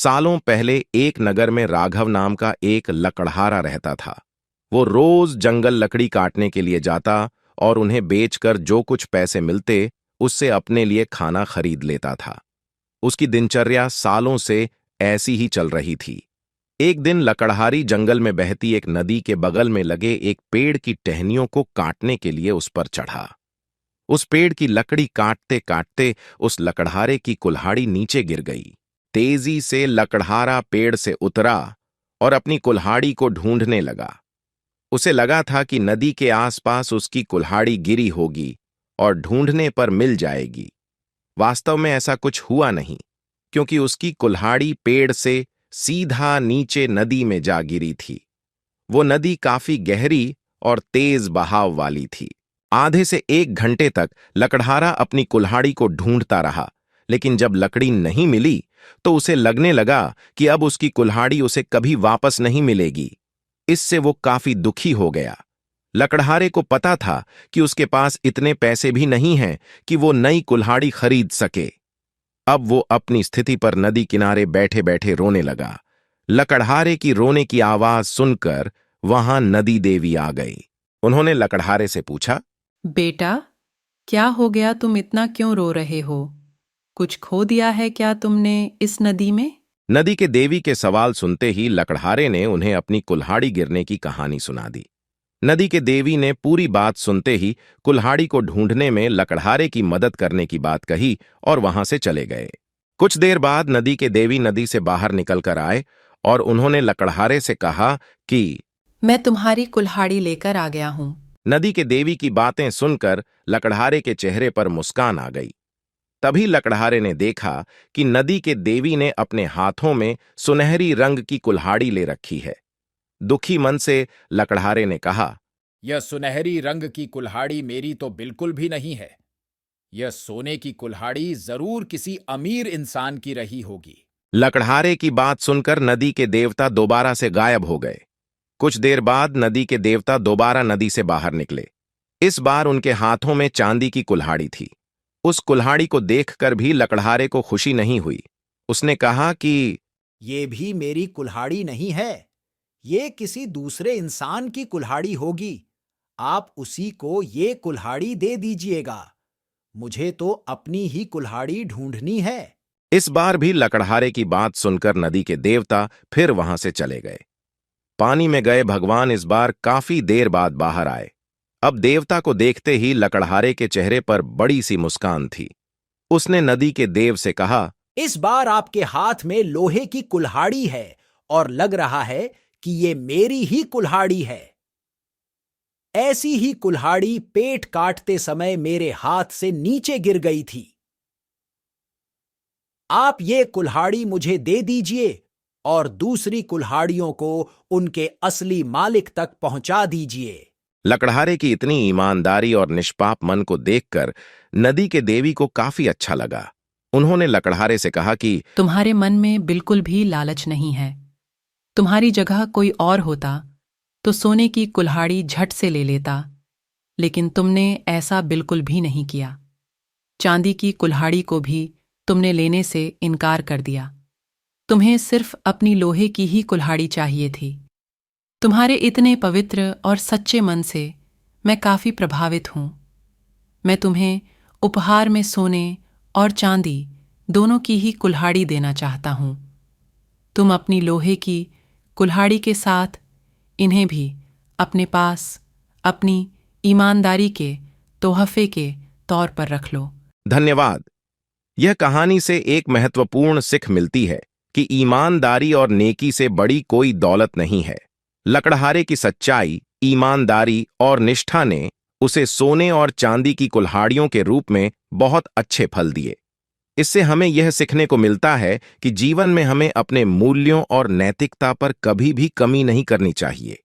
सालों पहले एक नगर में राघव नाम का एक लकड़हारा रहता था। वो रोज जंगल लकड़ी काटने के लिए जाता और उन्हें बेचकर जो कुछ पैसे मिलते उससे अपने लिए खाना खरीद लेता था। उसकी दिनचर्या सालों से ऐसी ही चल रही थी। एक दिन लकड़हारी जंगल में बहती एक नदी के बगल में लगे एक पेड़ की टहनियों को काटने के लिए उस पर चढ़ा। उस पेड़ की लकड़ी काटते काटते उस लकड़हारे की कुल्हाड़ी नीचे गिर गई। तेजी से लकड़हारा पेड़ से उतरा और अपनी कुल्हाड़ी को ढूंढने लगा। उसे लगा था कि नदी के आसपास उसकी कुल्हाड़ी गिरी होगी और ढूंढने पर मिल जाएगी। वास्तव में ऐसा कुछ हुआ नहीं, क्योंकि उसकी कुल्हाड़ी पेड़ से सीधा नीचे नदी में जा गिरी थी। वो नदी काफी गहरी और तेज बहाव वाली थी। आधे से 1 घंटे तक लकड़हारा अपनी कुल्हाड़ी को ढूंढता रहा, लेकिन जब लकड़ी नहीं मिली तो उसे लगने लगा कि अब उसकी कुल्हाड़ी उसे कभी वापस नहीं मिलेगी। इससे वो काफी दुखी हो गया। लकड़हारे को पता था कि उसके पास इतने पैसे भी नहीं हैं कि वो नई कुल्हाड़ी खरीद सके। अब वो अपनी स्थिति पर नदी किनारे बैठे बैठे रोने लगा। लकड़हारे की रोने की आवाज सुनकर वहां नदी देवी आ गई। उन्होंने लकड़हारे से पूछा, बेटा, क्या हो गया? तुम इतना क्यों रो रहे हो? कुछ खो दिया है क्या तुमने इस नदी में? नदी के देवी के सवाल सुनते ही लकड़हारे ने उन्हें अपनी कुल्हाड़ी गिरने की कहानी सुना दी। नदी के देवी ने पूरी बात सुनते ही कुल्हाड़ी को ढूंढने में लकड़हारे की मदद करने की बात कही और वहां से चले गए। कुछ देर बाद नदी के देवी नदी से बाहर निकलकर आए और उन्होंने लकड़हारे से कहा कि मैं तुम्हारी कुल्हाड़ी लेकर आ गया हूं। नदी के देवी की बातें सुनकर लकड़हारे के चेहरे पर मुस्कान आ गई। तभी लकड़हारे ने देखा कि नदी के देवी ने अपने हाथों में सुनहरी रंग की कुल्हाड़ी ले रखी है। दुखी मन से लकड़हारे ने कहा, यह सुनहरी रंग की कुल्हाड़ी मेरी तो बिल्कुल भी नहीं है। यह सोने की कुल्हाड़ी जरूर किसी अमीर इंसान की रही होगी। लकड़हारे की बात सुनकर नदी के देवता दोबारा से गायब हो गए। कुछ देर बाद नदी के देवता दोबारा नदी से बाहर निकले। इस बार उनके हाथों में चांदी की कुल्हाड़ी थी। उस कुल्हाड़ी को देखकर भी लकड़हारे को खुशी नहीं हुई। उसने कहा कि ये भी मेरी कुल्हाड़ी नहीं है, ये किसी दूसरे इंसान की कुल्हाड़ी होगी। आप उसी को ये कुल्हाड़ी दे दीजिएगा। मुझे तो अपनी ही कुल्हाड़ी ढूंढनी है। इस बार भी लकड़हारे की बात सुनकर नदी के देवता फिर वहां से चले गए। पानी में गए भगवान इस बार काफी देर बाद बाहर आए। अब देवता को देखते ही लकड़हारे के चेहरे पर बड़ी सी मुस्कान थी। उसने नदी के देव से कहा, इस बार आपके हाथ में लोहे की कुल्हाड़ी है और लग रहा है कि ये मेरी ही कुल्हाड़ी है। ऐसी ही कुल्हाड़ी पेट काटते समय मेरे हाथ से नीचे गिर गई थी। आप ये कुल्हाड़ी मुझे दे दीजिए और दूसरी कुल्हाड़ियों को उनके असली मालिक तक पहुंचा दीजिए। लकड़हारे की इतनी ईमानदारी और निष्पाप मन को देखकर नदी के देवी को काफी अच्छा लगा। उन्होंने लकड़हारे से कहा कि तुम्हारे मन में बिल्कुल भी लालच नहीं है। तुम्हारी जगह कोई और होता तो सोने की कुल्हाड़ी झट से ले लेता, लेकिन तुमने ऐसा बिल्कुल भी नहीं किया। चांदी की कुल्हाड़ी को भी तुमने लेने से इनकार कर दिया। तुम्हें सिर्फ अपनी लोहे की ही कुल्हाड़ी चाहिए थी। तुम्हारे इतने पवित्र और सच्चे मन से मैं काफी प्रभावित हूं। मैं तुम्हें उपहार में सोने और चांदी दोनों की ही कुल्हाड़ी देना चाहता हूं। तुम अपनी लोहे की कुल्हाड़ी के साथ इन्हें भी अपने पास अपनी ईमानदारी के तोहफे के तौर पर रख लो। धन्यवाद। यह कहानी से एक महत्वपूर्ण सीख मिलती है कि ईमानदारी और नेकी से बड़ी कोई दौलत नहीं है। लकड़हारे की सच्चाई, ईमानदारी और निष्ठा ने उसे सोने और चांदी की कुल्हाड़ियों के रूप में बहुत अच्छे फल दिए। इससे हमें यह सीखने को मिलता है कि जीवन में हमें अपने मूल्यों और नैतिकता पर कभी भी कमी नहीं करनी चाहिए।